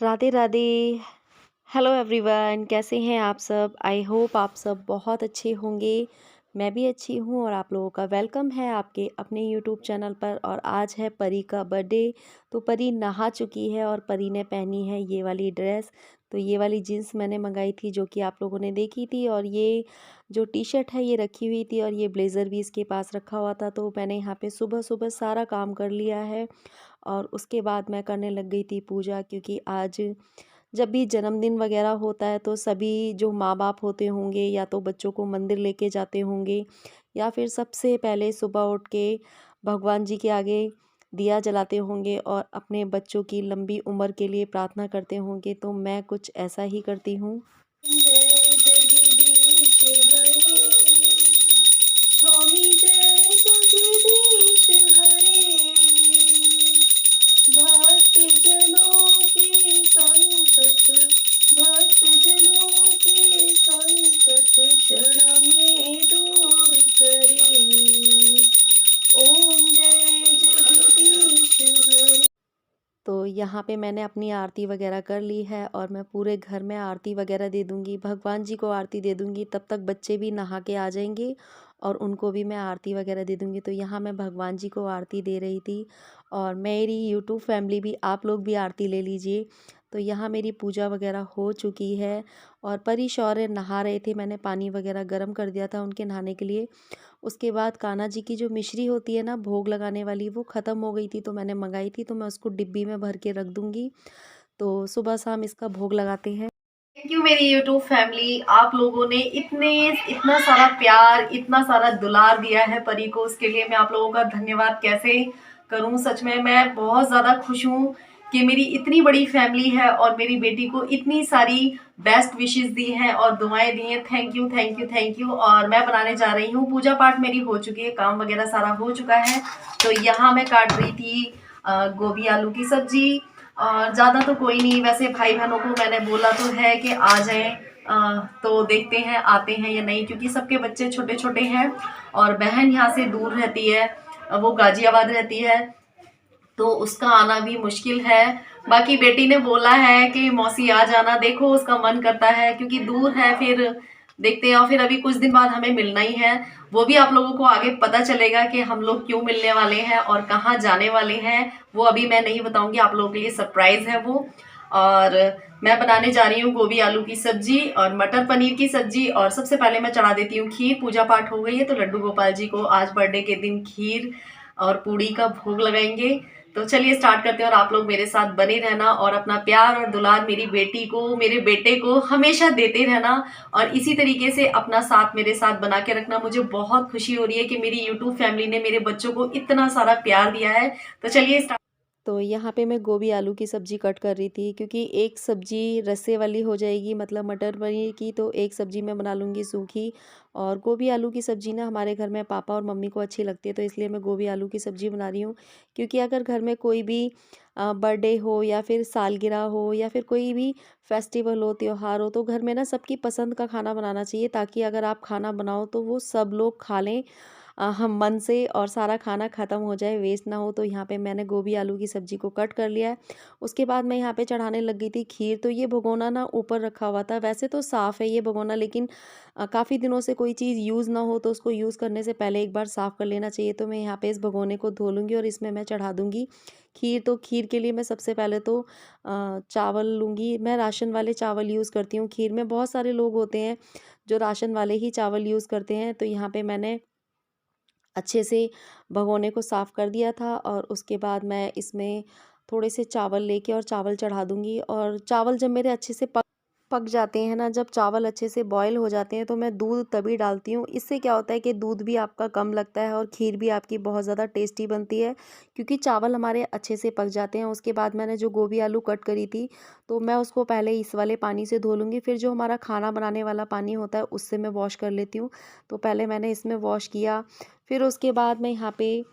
Radhe Radhe. Hello everyone, कैसे हैं आप सब? आई होप आप सब बहुत अच्छे होंगे। मैं भी अच्छी हूँ और आप लोगों का वेलकम है आपके अपने यूट्यूब चैनल पर। और आज है परी का बर्थडे। तो परी नहा चुकी है और परी ने पहनी है ये वाली ड्रेस। तो ये वाली जीन्स मैंने मंगाई थी जो कि आप लोगों ने देखी थी, और ये जो टी शर्ट है ये रखी हुई थी, और ये ब्लेज़र भी इसके पास रखा हुआ था। तो मैंने यहाँ पे सुबह सुबह सारा काम कर लिया है और उसके बाद मैं करने लग गई थी पूजा, क्योंकि आज जब भी जन्मदिन वगैरह होता है तो सभी जो माँ बाप होते होंगे या तो बच्चों को मंदिर लेके जाते होंगे, या फिर सबसे पहले सुबह उठ के भगवान जी के आगे दिया जलाते होंगे और अपने बच्चों की लंबी उम्र के लिए प्रार्थना करते होंगे। तो मैं कुछ ऐसा ही करती हूँ। जय जगदीश हरे, स्वामी जय जगदीश हरे, भक्त जनों के संकट, भक्त जनों के संकट क्षण में दूर करे। ओम जय जगदीश हरे। तो यहाँ पे मैंने अपनी आरती वगैरह कर ली है और मैं पूरे घर में आरती वगैरह दे दूँगी, भगवान जी को आरती दे दूँगी। तब तक बच्चे भी नहा के आ जाएंगे और उनको भी मैं आरती वगैरह दे दूँगी। तो यहाँ मैं भगवान जी को आरती दे रही थी, और मेरी यूट्यूब फैमिली भी, आप लोग भी आरती ले लीजिए। तो यहाँ मेरी पूजा वगैरह हो चुकी है और परी शौर्य नहा रहे थे। मैंने पानी वगैरह गर्म कर दिया था उनके नहाने के लिए। उसके बाद कान्हा जी की जो मिश्री होती है ना भोग लगाने वाली, वो ख़त्म हो गई थी तो मैंने मंगाई थी, तो मैं उसको डिब्बी में भर के रख दूँगी। तो सुबह शाम इसका भोग लगाते हैं। थैंक यू मेरी यूट्यूब फैमिली, आप लोगों ने इतना सारा प्यार, इतना सारा दुलार दिया है परी को। उसके लिए मैं आप लोगों का धन्यवाद कैसे करूं। सच में मैं बहुत ज़्यादा खुश हूँ कि मेरी इतनी बड़ी फैमिली है और मेरी बेटी को इतनी सारी बेस्ट विशेस दी हैं और दुआएं दी हैं। Thank you thank you thank you. और मैं बनाने जा रही हूँ, पूजा पाठ मेरी हो चुकी है, काम वगैरह सारा हो चुका है। तो यहाँ मैं काट रही थी गोभी आलू की सब्जी। और ज़्यादा तो कोई नहीं, वैसे भाई बहनों को मैंने बोला तो है कि आ जाएं, तो देखते हैं आते हैं या नहीं, क्योंकि सबके बच्चे छोटे छोटे हैं और बहन यहाँ से दूर रहती है, वो गाजियाबाद रहती है, तो उसका आना भी मुश्किल है। बाकी बेटी ने बोला है कि मौसी आ जाना, देखो उसका मन करता है क्योंकि दूर है, फिर देखते हैं। और फिर अभी कुछ दिन बाद हमें मिलना ही है, वो भी आप लोगों को आगे पता चलेगा कि हम लोग क्यों मिलने वाले हैं और कहाँ जाने वाले हैं। वो अभी मैं नहीं बताऊंगी, आप लोगों के लिए सरप्राइज है वो। और मैं बनाने जा रही हूँ गोभी आलू की सब्जी और मटर पनीर की सब्जी। और सबसे पहले मैं चढ़ा देती हूँ खीर। पूजा पाठ हो गई है तो लड्डू गोपाल जी को आज बर्थडे के दिन खीर और पूड़ी का भोग लगाएंगे। तो चलिए स्टार्ट करते हैं, और आप लोग मेरे साथ बने रहना और अपना प्यार और दुलार मेरी बेटी को, मेरे बेटे को हमेशा देते रहना, और इसी तरीके से अपना साथ मेरे साथ बना के रखना। मुझे बहुत खुशी हो रही है कि मेरी यूट्यूब फैमिली ने मेरे बच्चों को इतना सारा प्यार दिया है। तो चलिए स्टार्ट। तो यहाँ पे मैं गोभी आलू की सब्ज़ी कट कर रही थी, क्योंकि एक सब्ज़ी रस्से वाली हो जाएगी, मतलब मटर पनीर की, तो एक सब्ज़ी मैं बना लूँगी सूखी। और गोभी आलू की सब्ज़ी ना हमारे घर में पापा और मम्मी को अच्छी लगती है, तो इसलिए मैं गोभी आलू की सब्ज़ी बना रही हूँ। क्योंकि अगर घर में कोई भी बर्थडे हो या फिर सालगिरह हो या फिर कोई भी फेस्टिवल हो, त्यौहार हो, तो घर में ना सबकी पसंद का खाना बनाना चाहिए, ताकि अगर आप खाना बनाओ तो वो सब लोग खा लें हम मन से, और सारा खाना ख़त्म हो जाए, वेस्ट ना हो। तो यहाँ पे मैंने गोभी आलू की सब्ज़ी को कट कर लिया है। उसके बाद मैं यहाँ पे चढ़ाने लग गई थी खीर। तो ये भगोना ना ऊपर रखा हुआ था, वैसे तो साफ़ है ये भगोना, लेकिन काफ़ी दिनों से कोई चीज़ यूज़ ना हो तो उसको यूज़ करने से पहले एक बार साफ़ कर लेना चाहिए। तो मैं यहाँ पे इस भगोने को धो लूँगी और इसमें मैं चढ़ा दूँगी खीर। तो खीर के लिए मैं सबसे पहले तो चावल लूँगी। मैं राशन वाले चावल यूज़ करती हूँ खीर में। बहुत सारे लोग होते हैं जो राशन वाले ही चावल यूज़ करते हैं। तो यहाँ पे मैंने अच्छे से भगोने को साफ़ कर दिया था, और उसके बाद मैं इसमें थोड़े से चावल लेके और चावल चढ़ा दूँगी। और चावल जब मेरे अच्छे से पक पक जाते हैं ना, जब चावल अच्छे से बॉयल हो जाते हैं, तो मैं दूध तभी डालती हूँ। इससे क्या होता है कि दूध भी आपका कम लगता है और खीर भी आपकी बहुत ज़्यादा टेस्टी बनती है, क्योंकि चावल हमारे अच्छे से पक जाते हैं। उसके बाद मैंने जो गोभी आलू कट करी थी, तो मैं उसको पहले इस वाले पानी से धो लूँगी, फिर जो हमारा खाना बनाने वाला पानी होता है उससे मैं वॉश कर लेती हूँ। तो पहले मैंने इसमें वॉश किया, फिर उसके बाद मैं यहाँ पे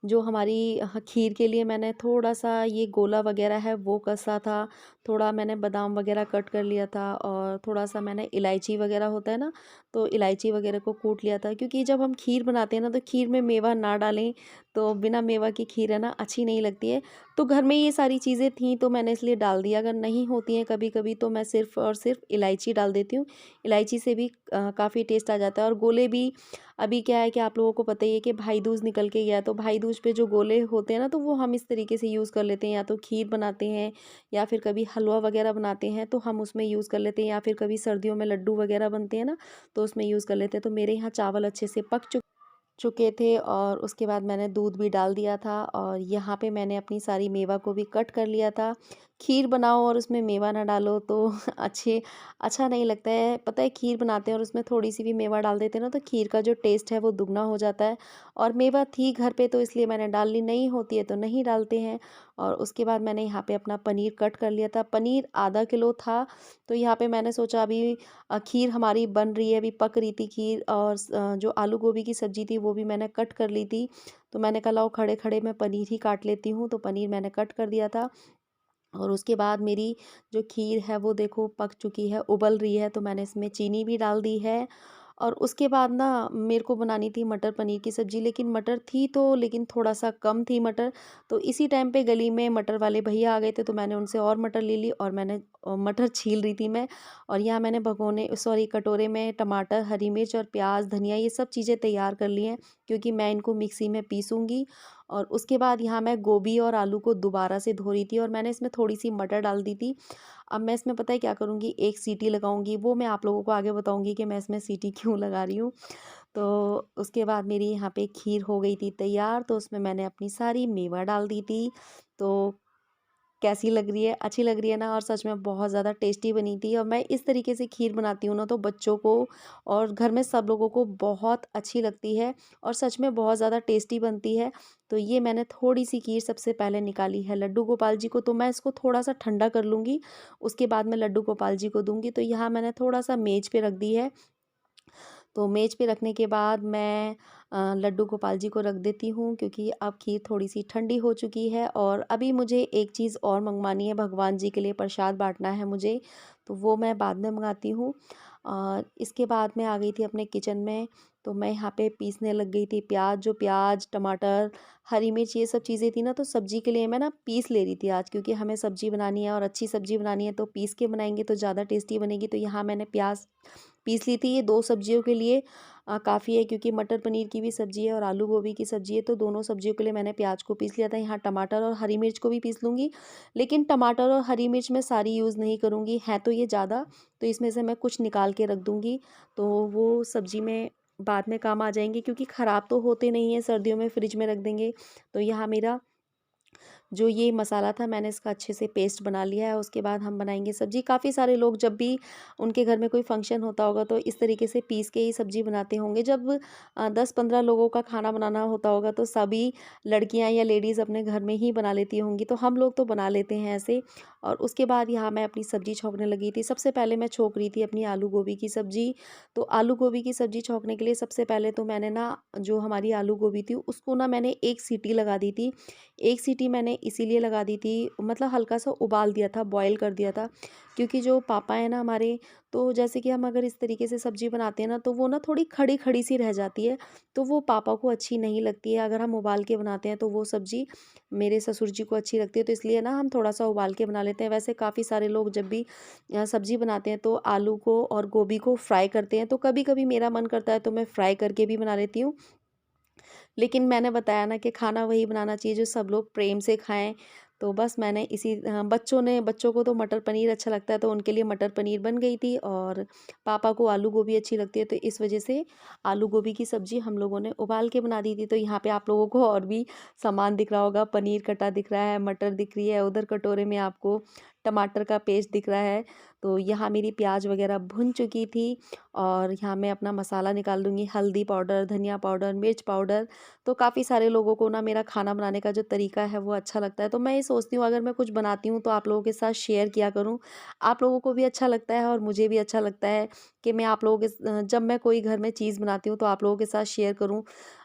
जो हमारी खीर के लिए मैंने थोड़ा-सा ये गोला वग़ैरह है वो कसा था, थोड़ा मैंने बादाम वग़ैरह कट कर लिया था, और थोड़ा-सा मैंने इलायची वग़ैरह होता है ना, तो इलायची वग़ैरह को कूट लिया था। क्योंकि जब हम खीर बनाते हैं ना, तो खीर में मेवा ना डालें तो बिना मेवा की खीर है ना अच्छी नहीं लगती है। तो घर में ये सारी चीज़ें थीं तो मैंने इसलिए डाल दिया। अगर नहीं होती हैं कभी-कभी तो मैं सिर्फ़ और सिर्फ़ इलायची डाल देती हूँ। इलायची से भी काफ़ी टेस्ट आ जाता है। और गोले भी, अभी क्या है कि आप लोगों को पता ही है कि भाई दूज निकल के गया है, तो भाई दूज पे जो गोले होते हैं ना, तो वो हम इस तरीके से यूज़ कर लेते हैं। या तो खीर बनाते हैं या फिर कभी हलवा वगैरह बनाते हैं तो हम उसमें यूज़ कर लेते हैं, या फिर कभी सर्दियों में लड्डू वगैरह बनते हैं ना, तो उसमें यूज़ कर लेते हैं। तो मेरे यहाँ चावल अच्छे से पक चुके थे और उसके बाद मैंने दूध भी डाल दिया था और यहाँ पे मैंने अपनी सारी मेवा को भी कट कर लिया था। खीर बनाओ और उसमें मेवा ना डालो तो अच्छे अच्छा नहीं लगता है। पता है, खीर बनाते हैं और उसमें थोड़ी-सी भी मेवा डाल देते हैं ना, तो खीर का जो टेस्ट है वो दुगना हो जाता है। और मेवा थी घर पे तो इसलिए मैंने डाल ली, नहीं होती है तो नहीं डालते हैं। और उसके बाद मैंने यहाँ पे अपना पनीर कट कर लिया था। पनीर आधा किलो था, तो यहाँ पे मैंने सोचा अभी खीर हमारी बन रही है, अभी पक रही थी खीर, और जो आलू गोभी की सब्ज़ी थी वो भी मैंने कट कर ली थी। तो मैंने कहा लाओ खड़े-खड़े मैं पनीर ही काट लेती हूँ, तो पनीर मैंने कट कर दिया था। और उसके बाद मेरी जो खीर है वो देखो पक चुकी है, उबल रही है, तो मैंने इसमें चीनी भी डाल दी है। और उसके बाद ना मेरे को बनानी थी मटर पनीर की सब्ज़ी, लेकिन मटर थी तो, लेकिन थोड़ा-सा कम थी मटर। तो इसी टाइम पे गली में मटर वाले भैया आ गए थे, तो मैंने उनसे और मटर ले ली और मैंने मटर छील रही थी मैं। और यहाँ मैंने कटोरे में टमाटर, हरी मिर्च और प्याज़, धनिया, ये सब चीज़ें तैयार कर ली हैं, क्योंकि मैं इनको मिक्सी में पीसूँगी। और उसके बाद यहाँ मैं गोभी और आलू को दोबारा से धो रही थी और मैंने इसमें थोड़ी-सी मटर डाल दी थी। अब मैं इसमें पता है क्या करूँगी, 1 सीटी लगाऊँगी, वो मैं आप लोगों को आगे बताऊँगी कि मैं इसमें सीटी क्यों लगा रही हूँ। तो उसके बाद मेरी यहाँ पे खीर हो गई थी तैयार, तो उसमें मैंने अपनी सारी मेवा डाल दी थी। तो कैसी लग रही है? अच्छी लग रही है ना? और सच में बहुत ज़्यादा टेस्टी बनी थी। और मैं इस तरीके से खीर बनाती हूँ ना, तो बच्चों को और घर में सब लोगों को बहुत अच्छी लगती है और सच में बहुत ज़्यादा टेस्टी बनती है। तो ये मैंने थोड़ी-सी खीर सबसे पहले निकाली है लड्डू गोपाल जी को, तो मैं इसको थोड़ा-सा ठंडा कर लूँगी, उसके बाद मैं लड्डू गोपाल जी को दूँगी। तो यहाँ मैंने थोड़ा-सा मेज़ पे रख दी है। तो मेज़ पे रखने के बाद मैं लड्डू गोपाल जी को रख देती हूँ, क्योंकि अब खीर थोड़ी-सी ठंडी हो चुकी है। और अभी मुझे एक चीज़ और मँगवानी है, भगवान जी के लिए प्रसाद बाँटना है मुझे, तो वो मैं बाद में मँगाती हूँ। इसके बाद मैं आ गई थी अपने किचन में, तो मैं यहाँ पे पीसने लग गई थी प्याज़, टमाटर, हरी मिर्च, ये सब चीज़ें थी ना, तो सब्ज़ी के लिए मैं ना पीस ले रही थी आज, क्योंकि हमें सब्ज़ी बनानी है और अच्छी सब्ज़ी बनानी है, तो पीस के बनाएँगे तो ज़्यादा टेस्टी बनेगी। तो यहाँ मैंने प्याज़ पीस ली थी। ये 2 सब्जियों के लिए काफ़ी है, क्योंकि मटर पनीर की भी सब्ज़ी है और आलू गोभी की सब्ज़ी है, तो दोनों सब्जियों के लिए मैंने प्याज को पीस लिया था। यहाँ टमाटर और हरी मिर्च को भी पीस लूँगी, लेकिन टमाटर और हरी मिर्च मैं सारी यूज़ नहीं करूँगी, हैं तो ये ज़्यादा, तो इसमें से मैं कुछ निकाल के रख दूँगी, तो वो सब्ज़ी में बाद में काम आ जाएँगे, क्योंकि ख़राब तो होते नहीं हैं, सर्दियों में फ्रिज में रख देंगे। तो यहाँ मेरा जो ये मसाला था मैंने इसका अच्छे से पेस्ट बना लिया है। उसके बाद हम बनाएँगे सब्ज़ी। काफ़ी सारे लोग जब भी उनके घर में कोई फ़ंक्शन होता होगा तो इस तरीके से पीस के ही सब्ज़ी बनाते होंगे। जब 10-15 लोगों का खाना बनाना होता होगा तो सभी लड़कियाँ या लेडीज़ अपने घर में ही बना लेती होंगी। तो हम लोग तो बना लेते हैं ऐसे। और उसके बाद यहाँ मैं अपनी सब्ज़ी छौंकने लगी थी। सबसे पहले मैं छौंक रही थी अपनी आलू गोभी की सब्ज़ी। तो आलू गोभी की सब्ज़ी छौंकने के लिए सबसे पहले तो मैंने ना, जो हमारी आलू गोभी थी उसको ना मैंने 1 सीटी लगा दी थी। 1 सीटी मैंने इसीलिए लगा दी थी, मतलब हल्का-सा उबाल दिया था, बॉयल कर दिया था, क्योंकि जो पापा हैं ना हमारे, तो जैसे कि हम अगर इस तरीके से सब्ज़ी बनाते हैं ना, तो वो ना थोड़ी खड़ी-खड़ी सी रह जाती है, तो वो पापा को अच्छी नहीं लगती है। अगर हम उबाल के बनाते हैं तो वो सब्ज़ी मेरे ससुर जी को अच्छी लगती है, तो इसलिए ना हम थोड़ा-सा उबाल के बना लेते हैं। वैसे काफ़ी सारे लोग जब भी सब्ज़ी बनाते हैं तो आलू को और गोभी को फ्राई करते हैं, तो कभी-कभी मेरा मन करता है तो मैं फ्राई करके भी बना लेती हूँ। लेकिन मैंने बताया ना कि खाना वही बनाना चाहिए जो सब लोग प्रेम से खाएँ। तो बस मैंने बच्चों को तो मटर पनीर अच्छा लगता है, तो उनके लिए मटर पनीर बन गई थी, और पापा को आलू गोभी अच्छी लगती है, तो इस वज़ह से आलू गोभी की सब्ज़ी हम लोगों ने उबाल के बना दी थी। तो यहाँ पे आप लोगों को और भी सामान दिख रहा होगा, पनीर कटा दिख रहा है, मटर दिख रही है, उधर कटोरे में आपको टमाटर का पेस्ट दिख रहा है। तो यहाँ मेरी प्याज़ वग़ैरह भुन चुकी थी, और यहाँ मैं अपना मसाला निकाल लूँगी, हल्दी पाउडर, धनिया पाउडर, मिर्च पाउडर। तो काफ़ी सारे लोगों को ना मेरा खाना बनाने का जो तरीका है वो अच्छा लगता है, तो मैं ये सोचती हूँ अगर मैं कुछ बनाती हूँ तो आप लोगों के साथ शेयर किया करूँ। आप लोगों को भी अच्छा लगता है और मुझे भी अच्छा लगता है कि मैं आप लोगों जब मैं कोई घर में चीज़ बनाती हूँ तो आप लोगों के साथ शेयर करूँ।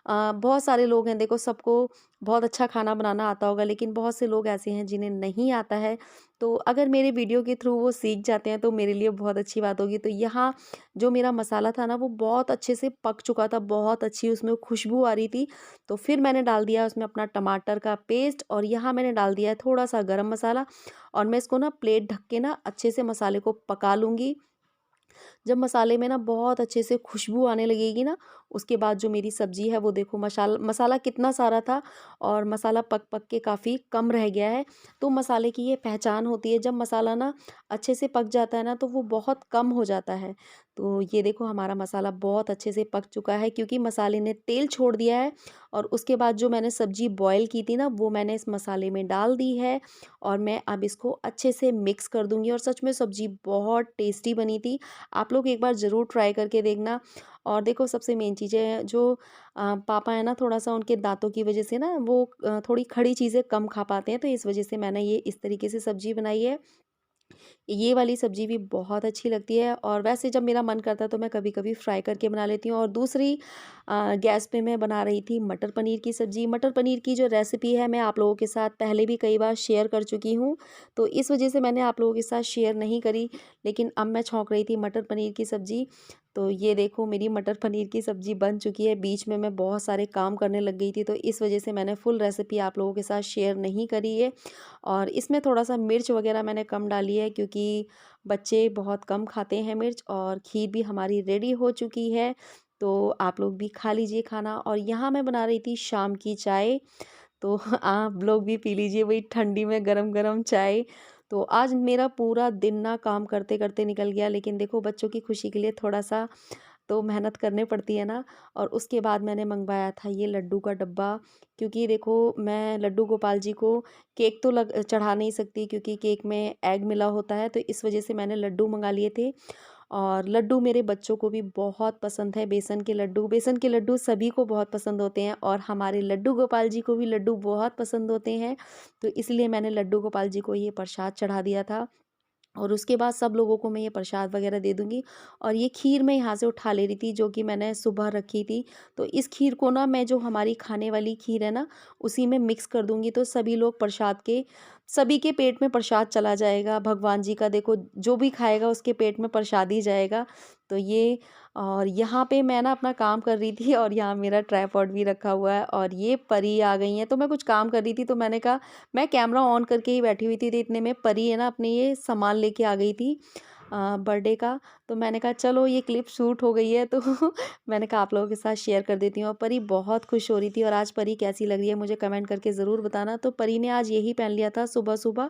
बहुत सारे लोग हैं देखो, सबको बहुत अच्छा खाना बनाना आता होगा, लेकिन बहुत से लोग ऐसे हैं जिन्हें नहीं आता है। तो अगर मेरे वीडियो के थ्रू वो सीख जाते हैं तो मेरे लिए बहुत अच्छी बात होगी। तो यहाँ जो मेरा मसाला था ना वो बहुत अच्छे से पक चुका था, बहुत अच्छी उसमें खुशबू आ रही थी। तो फिर मैंने डाल दिया उसमें अपना टमाटर का पेस्ट, और यहाँ मैंने डाल दिया है थोड़ा-सा गरम मसाला, और मैं इसको ना प्लेट ढक के ना अच्छे से मसाले को पका लूँगी। जब मसाले में ना बहुत अच्छे से खुशबू आने लगेगी ना, उसके बाद जो मेरी सब्ज़ी है वो देखो, मसाला कितना सारा था और मसाला पक-पक के काफ़ी कम रह गया है। तो मसाले की ये पहचान होती है, जब मसाला ना अच्छे से पक जाता है ना तो वो बहुत कम हो जाता है। तो ये देखो हमारा मसाला बहुत अच्छे से पक चुका है, क्योंकि मसाले ने तेल छोड़ दिया है, और उसके बाद जो मैंने सब्ज़ी बॉयल की थी ना वो मैंने इस मसाले में डाल दी है, और मैं अब इसको अच्छे से मिक्स कर दूँगी। और सच में सब्ज़ी बहुत टेस्टी बनी थी। आप लोग एक बार ज़रूर ट्राई करके देखना। और देखो सबसे मेन चीज़ है, जो पापा है ना, थोड़ा-सा उनके दाँतों की वज़ह से ना वो थोड़ी खड़ी चीज़ें कम खा पाते हैं, तो इस वज़ह से मैंने ये इस तरीके से सब्ज़ी बनाई है। ये वाली सब्ज़ी भी बहुत अच्छी लगती है, और वैसे जब मेरा मन करता है तो मैं कभी-कभी फ्राई करके बना लेती हूँ। और दूसरी गैस पे मैं बना रही थी मटर पनीर की सब्ज़ी। मटर पनीर की जो रेसिपी है मैं आप लोगों के साथ पहले भी कई बार शेयर कर चुकी हूँ, तो इस वज़ह से मैंने आप लोगों के साथ शेयर नहीं करी, लेकिन अब मैं छौंक रही थी मटर पनीर की सब्ज़ी। तो ये देखो मेरी मटर पनीर की सब्ज़ी बन चुकी है। बीच में मैं बहुत सारे काम करने लग गई थी, तो इस वज़ह से मैंने फुल रेसिपी आप लोगों के साथ शेयर नहीं करी है। और इसमें थोड़ा-सा मिर्च वग़ैरह मैंने कम डाली है, क्योंकि बच्चे बहुत कम खाते हैं मिर्च। और खीर भी हमारी रेडी हो चुकी है, तो आप लोग भी खा लीजिए खाना। और यहाँ मैं बना रही थी शाम की चाय, तो आप लोग भी पी लीजिए वही ठंडी में गरम-गरम चाय। तो आज मेरा पूरा दिन ना काम करते-करते निकल गया, लेकिन देखो बच्चों की खुशी के लिए थोड़ा-सा तो मेहनत करनी पड़ती है ना। और उसके बाद मैंने मंगवाया था ये लड्डू का डब्बा, क्योंकि देखो मैं लड्डू गोपाल जी को केक तो चढ़ा नहीं सकती, क्योंकि केक में एग मिला होता है, तो इस वजह से मैंने लड्डू मंगा लिए थे। और लड्डू मेरे बच्चों को भी बहुत पसंद है, बेसन के लड्डू सभी को बहुत पसंद होते हैं, और हमारे लड्डू गोपाल जी को भी लड्डू बहुत पसंद होते हैं। तो इसलिए मैंने लड्डू गोपाल जी को ये प्रसाद चढ़ा दिया था, और उसके बाद सब लोगों को मैं ये प्रसाद वगैरह दे दूँगी। और ये खीर मैं यहाँ से उठा ले रही थी, जो कि मैंने सुबह रखी थी। तो इस खीर को ना मैं, जो हमारी खाने वाली खीर है ना, उसी में मिक्स कर दूँगी, तो सभी के पेट में प्रसाद चला जाएगा। भगवान जी का देखो, जो भी खाएगा उसके पेट में प्रसाद ही जाएगा। तो ये, और यहाँ पे मैं ना अपना काम कर रही थी, और यहाँ मेरा ट्राइपॉड भी रखा हुआ है, और ये परी आ गई हैं। तो मैं कुछ काम कर रही थी, तो मैंने कहा, मैं कैमरा ऑन करके ही बैठी हुई थी, तो इतने में परी है ना अपने ये सामान लेके आ गई थी बर्थडे का। तो मैंने कहा चलो ये क्लिप शूट हो गई है, तो मैंने कहा आप लोगों के साथ शेयर कर देती हूँ। और परी बहुत खुश हो रही थी, और आज परी कैसी लग रही है मुझे कमेंट करके ज़रूर बताना। तो परी ने आज यही पहन लिया था सुबह-सुबह,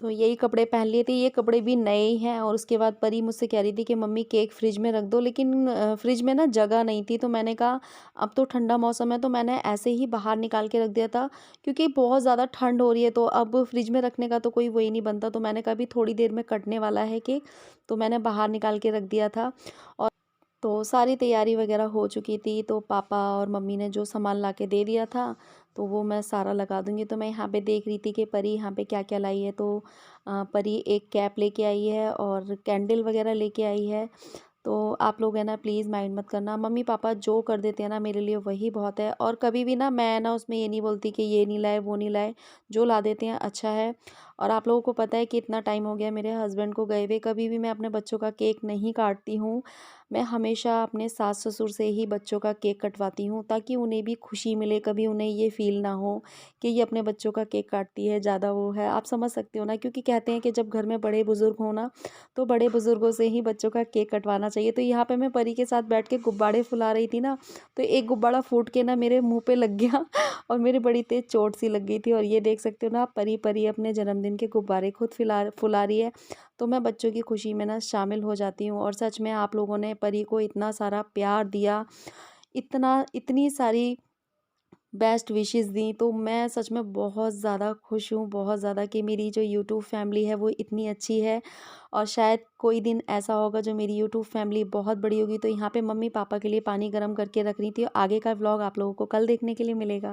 तो यही कपड़े पहन लिए थे, ये कपड़े भी नए ही हैं। और उसके बाद परी मुझसे कह रही थी कि मम्मी केक फ्रिज में रख दो, लेकिन फ्रिज में ना जगह नहीं थी। तो मैंने कहा अब तो ठंडा मौसम है, तो मैंने ऐसे ही बाहर निकाल के रख दिया था, क्योंकि बहुत ज़्यादा ठंड हो रही है, तो अब फ्रिज में रखने का तो कोई वही नहीं बनता। तो मैंने कहा अभी थोड़ी देर में कटने वाला है केक, तो मैंने बाहर निकाल के रख दिया था। और तो सारी तैयारी वगैरह हो चुकी थी, तो पापा और मम्मी ने जो सामान ला के दे दिया था, तो वो मैं सारा लगा दूँगी। तो मैं यहाँ पे देख रही थी कि परी यहाँ पे क्या-क्या लाई है। तो परी एक कैप लेके आई है, और कैंडल वगैरह लेके आई है। तो आप लोग है ना प्लीज़ माइंड मत करना, मम्मी पापा जो कर देते हैं ना मेरे लिए वही बहुत है। और कभी भी ना मैं ना उसमें ये नहीं बोलती कि ये नहीं लाए, वो नहीं लाए, जो ला देते हैं अच्छा है। और आप लोगों को पता है कि इतना टाइम हो गया मेरे हस्बैंड को गए हुए, कभी भी मैं अपने बच्चों का केक नहीं काटती हूँ। मैं हमेशा अपने सास-ससुर से ही बच्चों का केक कटवाती हूँ, ताकि उन्हें भी खुशी मिले, कभी उन्हें ये फ़ील ना हो कि ये अपने बच्चों का केक काटती है, ज़्यादा वो है। आप समझ सकते हो ना, क्योंकि कहते हैं कि जब घर में बड़े-बुज़ुर्ग हों ना, तो बड़े-बुज़ुर्गों से ही बच्चों का केक कटवाना चाहिए। तो यहाँ पे मैं परी के साथ बैठ के गुब्बारे फुला रही थी ना, तो एक गुब्बारा फूट के ना मेरे मुँह पे लग गया और मेरे बड़ी तेज़ चोट सी लग गई थी। और ये देख सकते हो ना आप, परी अपने जन्मदिन के गुब्बारे खुद फुला रही है। तो मैं बच्चों की खुशी में ना शामिल हो जाती हूँ। और सच में आप लोगों ने परी को इतना सारा प्यार दिया, इतनी सारी बेस्ट विशेस दी, तो मैं सच में बहुत ज़्यादा खुश हूँ, बहुत ज़्यादा, कि मेरी जो यूट्यूब फैमिली है वो इतनी अच्छी है। और शायद कोई दिन ऐसा होगा जो मेरी यूट्यूब फैमिली बहुत बड़ी होगी। तो यहाँ पे मम्मी पापा के लिए पानी गर्म करके रख रही थी। आगे का व्लॉग आप लोगों को कल देखने के लिए मिलेगा।